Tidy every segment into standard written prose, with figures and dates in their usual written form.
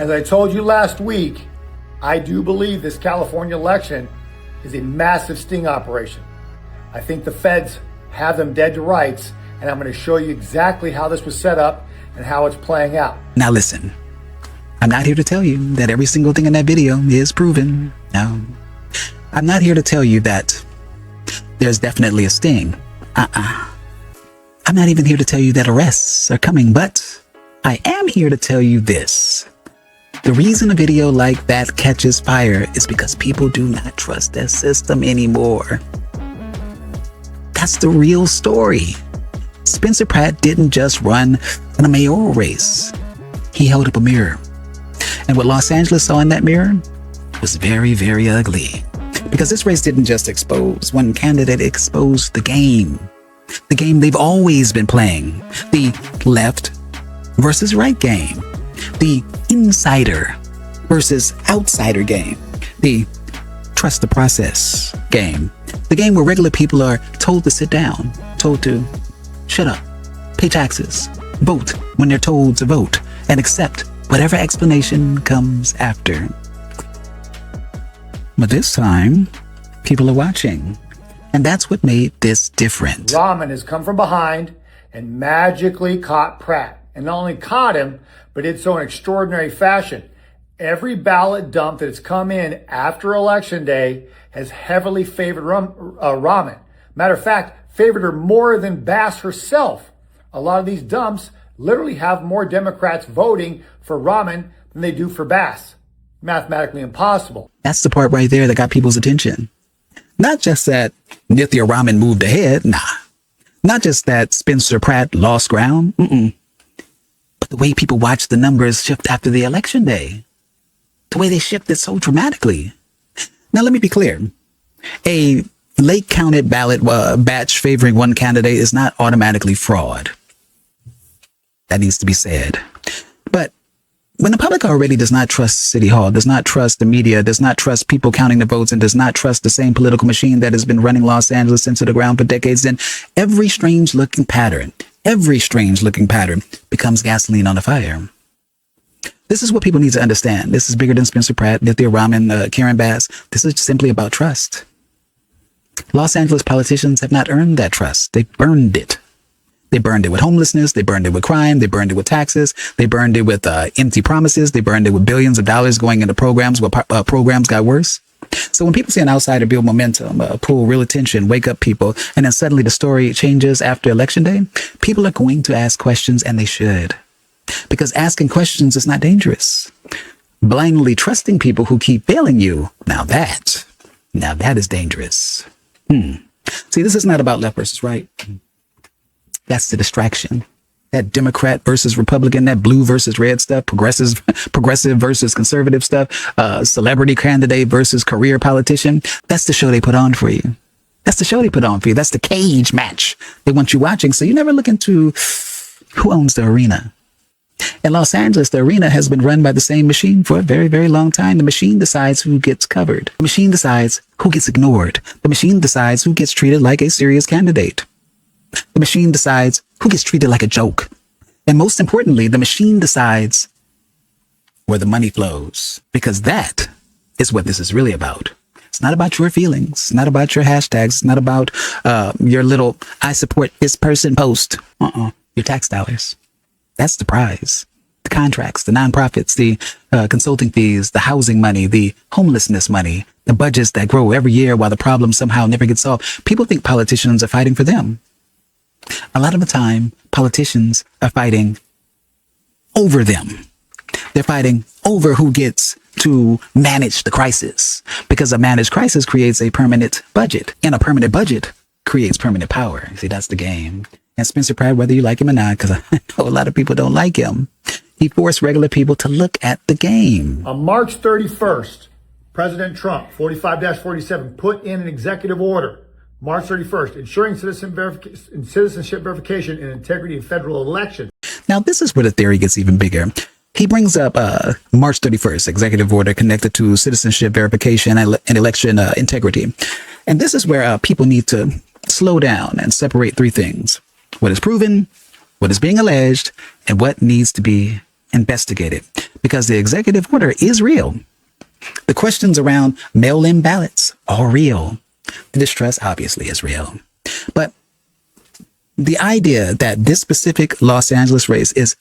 As I told you last week, I do believe this California election is a massive sting operation. I think the feds have them dead to rights, and I'm going to show you exactly how this was set up and how it's playing out. Now listen, I'm not here to tell you that every single thing in that video is proven. No, I'm not here to tell you that there's definitely a sting. I'm not even here to tell you that arrests are coming, but I am here to tell you this. The reason a video like that catches fire is because people do not trust their system anymore. That's the real story. Spencer Pratt didn't just run in a mayoral race. He held up a mirror. And what Los Angeles saw in that mirror was very, very ugly. Because this race didn't just expose one candidate, it exposed the game. The game they've always been playing. The left versus right game. The insider versus outsider game. The trust the process game. The game where regular people are told to sit down, told to shut up, pay taxes, vote when they're told to vote, and accept whatever explanation comes after. But this time, people are watching. And that's what made this different. Raman has come from behind and magically caught Pratt. And not only caught him, but did so in extraordinary fashion. Every ballot dump that has come in after Election Day has heavily favored Raman. Matter of fact, favored her more than Bass herself. A lot of these dumps literally have more Democrats voting for Raman than they do for Bass. Mathematically impossible. That's the part right there that got people's attention. Not just that Nithya Raman moved ahead, nah. Not just that Spencer Pratt lost ground, but the way people watched the numbers shift after the election day. The way they shifted so dramatically. Now, let me be clear. A late counted ballot batch favoring one candidate is not automatically fraud. That needs to be said. But when the public already does not trust City Hall, does not trust the media, does not trust people counting the votes, and does not trust the same political machine that has been running Los Angeles into the ground for decades, then every strange looking pattern becomes gasoline on the fire. This is what people need to understand. This is bigger than Spencer Pratt, Nithya Raman, Karen Bass. This is simply about trust. Los Angeles politicians have not earned that trust. They burned it. They burned it with homelessness. They burned it with crime. They burned it with taxes. They burned it with empty promises. They burned it with billions of dollars going into programs where programs got worse. So when people see an outsider build momentum, pull real attention, wake up people, and then suddenly the story changes after Election Day, people are going to ask questions, and they should. Because asking questions is not dangerous. Blindly trusting people who keep failing you, now that is dangerous. See, this is not about left versus right. That's the distraction. That Democrat versus Republican, that blue versus red stuff, progressive versus conservative stuff, celebrity candidate versus career politician. That's the show they put on for you. That's the show they put on for you. That's the cage match they want you watching. So you never look into who owns the arena. In Los Angeles, the arena has been run by the same machine for a very, very long time. The machine decides who gets covered. The machine decides who gets ignored. The machine decides who gets treated like a serious candidate. The machine decides who gets treated like a joke. And most importantly, the machine decides where the money flows. Because that is what this is really about. It's not about your feelings. It's not about your hashtags. It's not about your little "I support this person" post. Your tax dollars. That's the prize. The contracts, the nonprofits, the consulting fees, the housing money, the homelessness money, the budgets that grow every year while the problem somehow never gets solved. People think politicians are fighting for them. A lot of the time, politicians are fighting over them. They're fighting over who gets to manage the crisis, because a managed crisis creates a permanent budget, and a permanent budget creates permanent power. See, that's the game. And Spencer Pratt, whether you like him or not, because I know a lot of people don't like him, he forced regular people to look at the game. On March 31st, President Trump, 45-47, put in an executive order, March 31st, ensuring citizenship verification and integrity of federal elections. Now, this is where the theory gets even bigger. He brings up March 31st, executive order connected to citizenship verification and election integrity. And this is where people need to slow down and separate three things: what is proven, what is being alleged, and what needs to be investigated. because the executive order is real. The questions around mail-in ballots are real. The distrust obviously is real. But the idea that this specific Los Angeles race is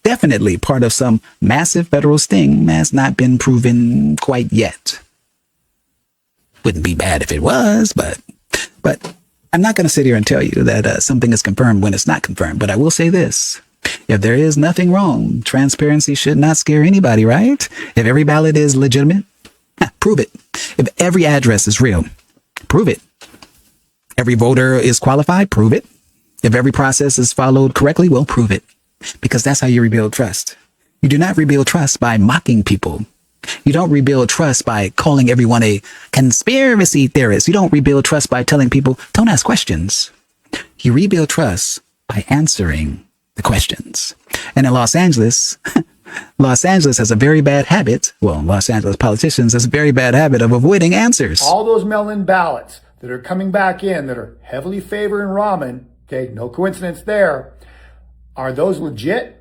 definitely part of some massive federal sting has not been proven quite yet. Wouldn't be bad if it was, but I'm not going to sit here and tell you that something is confirmed when it's not confirmed. But I will say this. If there is nothing wrong, transparency should not scare anybody, right? If every ballot is legitimate, prove it. If every address is real, prove it. Every voter is qualified, prove it. If every process is followed correctly, well, prove it. Because that's how you rebuild trust. You do not rebuild trust by mocking people. You don't rebuild trust by calling everyone a conspiracy theorist. You don't rebuild trust by telling people, don't ask questions. You rebuild trust by answering the questions. And in Los Angeles, Los Angeles has a very bad habit. Well, Los Angeles politicians has a very bad habit of avoiding answers. All those mail-in ballots that are coming back in that are heavily favoring Raman, okay, no coincidence there. Are those legit?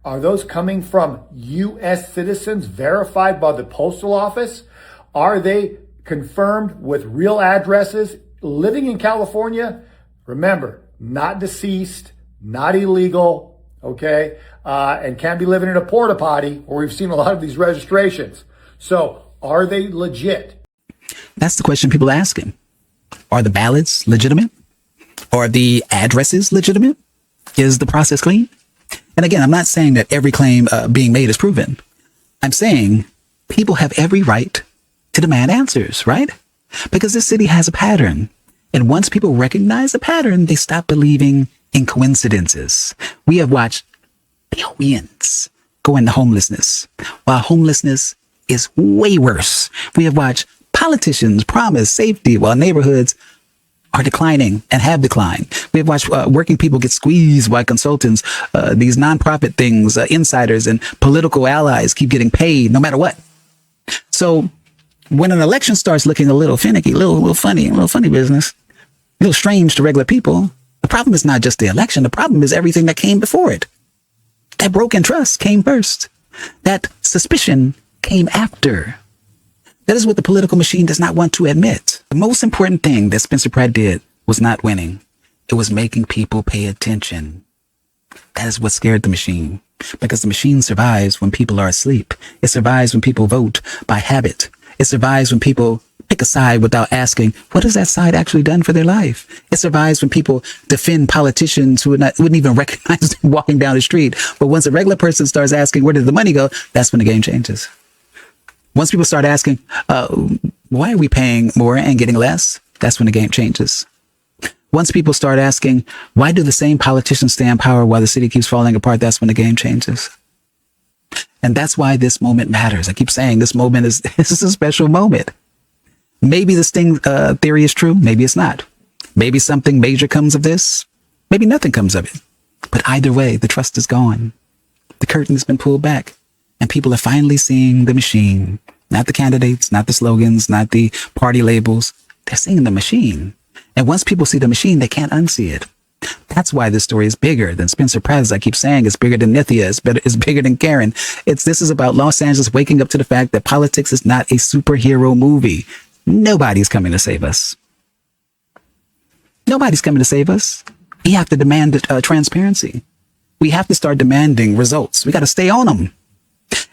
Are those coming from U.S. citizens verified by the postal office? Are they confirmed with real addresses living in California? Remember, not deceased, not illegal, okay? And can't be living in a porta potty where we've seen a lot of these registrations. So are they legit? That's the question people are asking. Are the ballots legitimate? Are the addresses legitimate? Is the process clean? And again, I'm not saying that every claim being made is proven. I'm saying people have every right to demand answers, right? Because this city has a pattern. And once people recognize a pattern, they stop believing in coincidences. We have watched billions go into homelessness, while homelessness is way worse. We have watched politicians promise safety while neighborhoods are declining and have declined. We have watched working people get squeezed by consultants. These nonprofit things, insiders and political allies keep getting paid no matter what. So when an election starts looking a little finicky, a little funny business, a little strange to regular people, the problem is not just the election. The problem is everything that came before it. That broken trust came first. That suspicion came after. That is what the political machine does not want to admit. The most important thing that Spencer Pratt did was not winning. It was making people pay attention. That is what scared the machine, because the machine survives when people are asleep. It survives when people vote by habit. It survives when people pick a side without asking, what has that side actually done for their life? It survives when people defend politicians who wouldn't even recognize them walking down the street. But once a regular person starts asking, where did the money go? That's when the game changes. Once people start asking, why are we paying more and getting less? That's when the game changes. Once people start asking, why do the same politicians stay in power while the city keeps falling apart? That's when the game changes. And that's why this moment matters. I keep saying this moment this is a special moment. Maybe the sting theory is true. Maybe it's not. Maybe something major comes of this. Maybe nothing comes of it. But either way, the trust is gone. The curtain has been pulled back. And people are finally seeing the machine, not the candidates, not the slogans, not the party labels. They're seeing the machine. And once people see the machine, they can't unsee it. That's why this story is bigger than Spencer Pratt. As I keep saying, it's bigger than Nithya. It's bigger than Karen. This is about Los Angeles waking up to the fact that politics is not a superhero movie. Nobody's coming to save us. Nobody's coming to save us. We have to demand transparency. We have to start demanding results. We got to stay on them.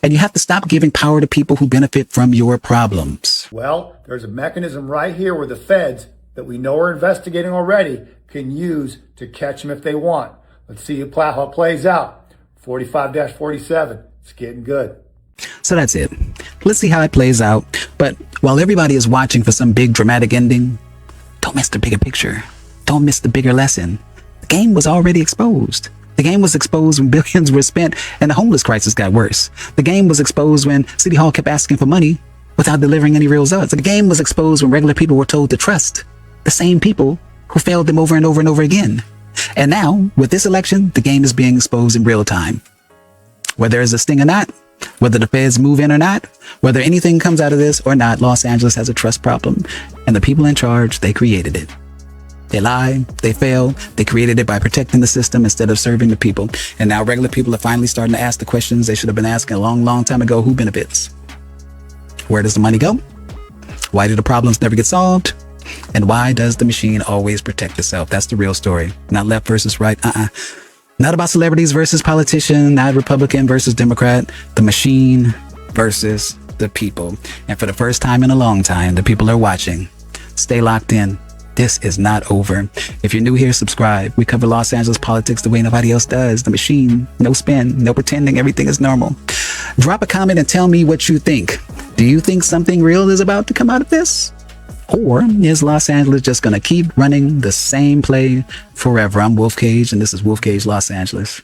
And you have to stop giving power to people who benefit from your problems. Well, there's a mechanism right here where the feds that we know are investigating already can use to catch them if they want. Let's see how it plays out. 45-47. It's getting good. So that's it. Let's see how it plays out. But while everybody is watching for some big dramatic ending, don't miss the bigger picture. Don't miss the bigger lesson. The game was already exposed. The game was exposed when billions were spent and the homeless crisis got worse. The game was exposed when City Hall kept asking for money without delivering any real results. The game was exposed when regular people were told to trust the same people who failed them over and over and over again. And now, with this election, the game is being exposed in real time. Whether there's a sting or not, whether the feds move in or not, whether anything comes out of this or not, Los Angeles has a trust problem. And the people in charge, they created it. They lie, they fail, they created it by protecting the system instead of serving the people. And now regular people are finally starting to ask the questions they should have been asking a long, long time ago. Who benefits? Where does the money go? Why do the problems never get solved? And why does the machine always protect itself? That's the real story. Not left versus right. Not about celebrities versus politician, not Republican versus Democrat. The machine versus the people. And for the first time in a long time, the people are watching. Stay locked in. This is not over. If you're new here, subscribe. We cover Los Angeles politics the way nobody else does. The machine, no spin, no pretending, everything is normal. Drop a comment and tell me what you think. Do you think something real is about to come out of this? Or is Los Angeles just going to keep running the same play forever? I'm Wolf Cage, and this is Wolf Cage Los Angeles.